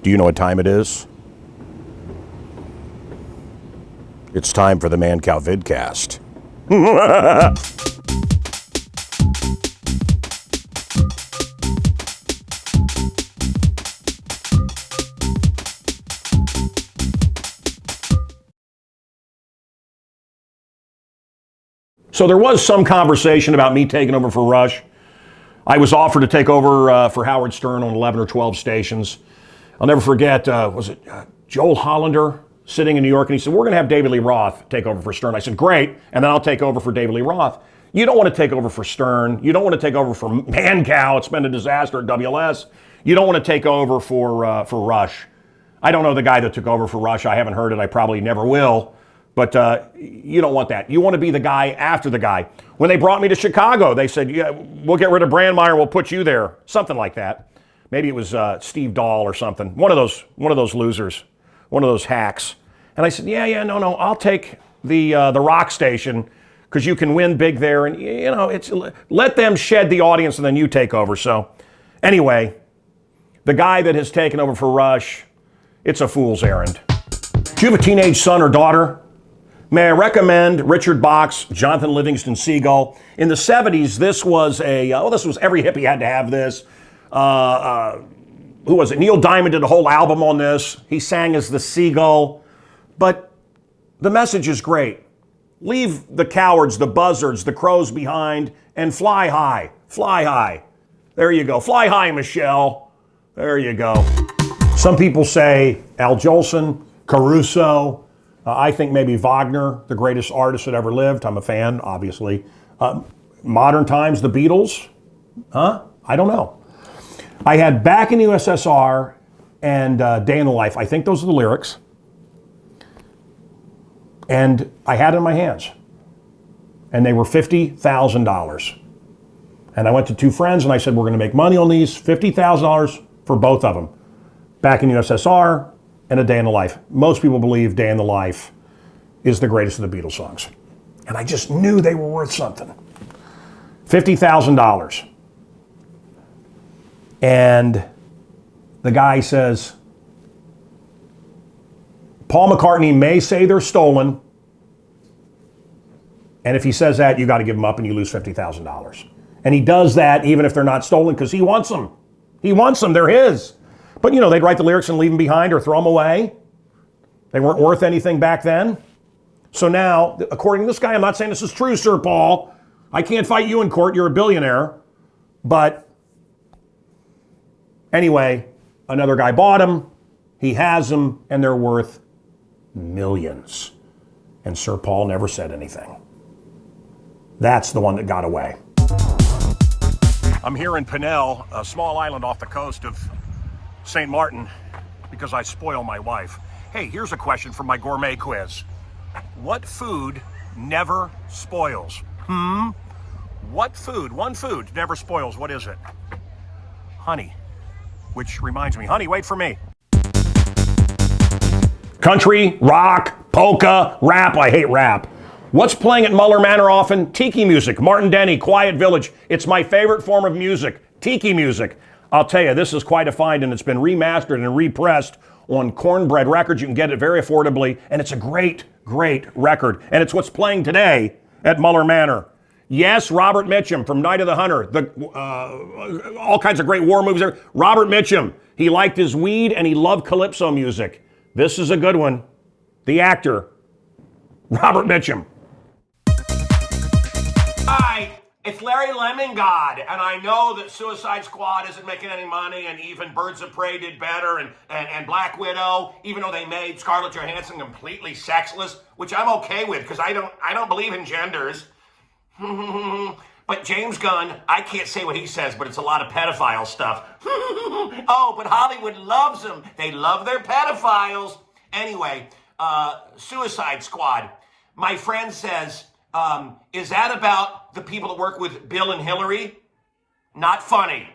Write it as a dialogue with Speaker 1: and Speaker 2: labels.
Speaker 1: Do you know what time it is? It's time for the Mancow Vidcast. So there was some conversation about me taking over for Rush. I was offered to take over for Howard Stern on 11 or 12 stations. I'll never forget, was it Joel Hollander sitting in New York, and he said, we're going to have David Lee Roth take over for Stern. I said, great, and then I'll take over for David Lee Roth. You don't want to take over for Stern. You don't want to take over for Mancow. It's been a disaster at WLS. You don't want to take over for Rush. I don't know the guy that took over for Rush. I haven't heard it. I probably never will. But you don't want that. You want to be the guy after the guy. When they brought me to Chicago, they said, yeah, we'll get rid of Brandmeier, we'll put you there. Something like that. Maybe it was Steve Dahl or something. One of those losers, one of those hacks. And I said, no, I'll take the rock station because you can win big there. And, it's let them shed the audience and then you take over. So anyway, the guy that has taken over for Rush, it's a fool's errand. Do you have a teenage son or daughter? May I recommend Richard Bach's Johathan Livingston Seagull? In the 70s, this was every hippie had to have this. Who was it? Neil Diamond did a whole album on this. He sang as the seagull. But the message is great. Leave the cowards, the buzzards, the crows behind and fly high. Fly high. There you go. Fly high, Michelle. There you go. Some people say Al Jolson, Caruso. I think maybe Wagner, the greatest artist that ever lived. I'm a fan, obviously. Modern times, the Beatles? I don't know. I had Back in the USSR and Day in the Life. I think those are the lyrics. And I had it in my hands. And they were $50,000. And I went to two friends and I said, we're going to make money on these. $50,000 for both of them. Back in the USSR and A Day in the Life. Most people believe Day in the Life is the greatest of the Beatles songs. And I just knew they were worth something. $50,000. And the guy says, Paul McCartney may say they're stolen. And if he says that, you got to give them up and you lose $50,000. And he does that even if they're not stolen because he wants them. He wants them. They're his. But, they'd write the lyrics and leave them behind or throw them away. They weren't worth anything back then. So now, according to this guy, I'm not saying this is true, Sir Paul. I can't fight you in court. You're a billionaire. But anyway, another guy bought them. He has them, and they're worth millions. And Sir Paul never said anything. That's the one that got away. I'm here in Pinnell, a small island off the coast of St. Martin, because I spoil my wife. Hey, here's a question from my gourmet quiz. What food never spoils? What food, one food, never spoils? What is it? Honey. Which reminds me, honey, wait for me. Country, rock, polka, rap. I hate rap. What's playing at Muller Manor often? Tiki music. Martin Denny, Quiet Village. It's my favorite form of music. Tiki music. I'll tell you, this is quite a find, and it's been remastered and repressed on Cornbread Records. You can get it very affordably, and it's a great, great record. And it's what's playing today at Muller Manor. Yes, Robert Mitchum from Night of the Hunter. All kinds of great war movies there. Robert Mitchum. He liked his weed, and he loved calypso music. This is a good one. The actor, Robert Mitchum. Hi. It's Larry Lemingod, and I know that Suicide Squad isn't making any money, and even Birds of Prey did better, and Black Widow, even though they made Scarlett Johansson completely sexless, which I'm okay with, because I don't believe in genders. But James Gunn, I can't say what he says, but it's a lot of pedophile stuff. Oh, but Hollywood loves them. They love their pedophiles. Anyway, Suicide Squad. My friend says, is that about the people that work with Bill and Hillary? Not funny.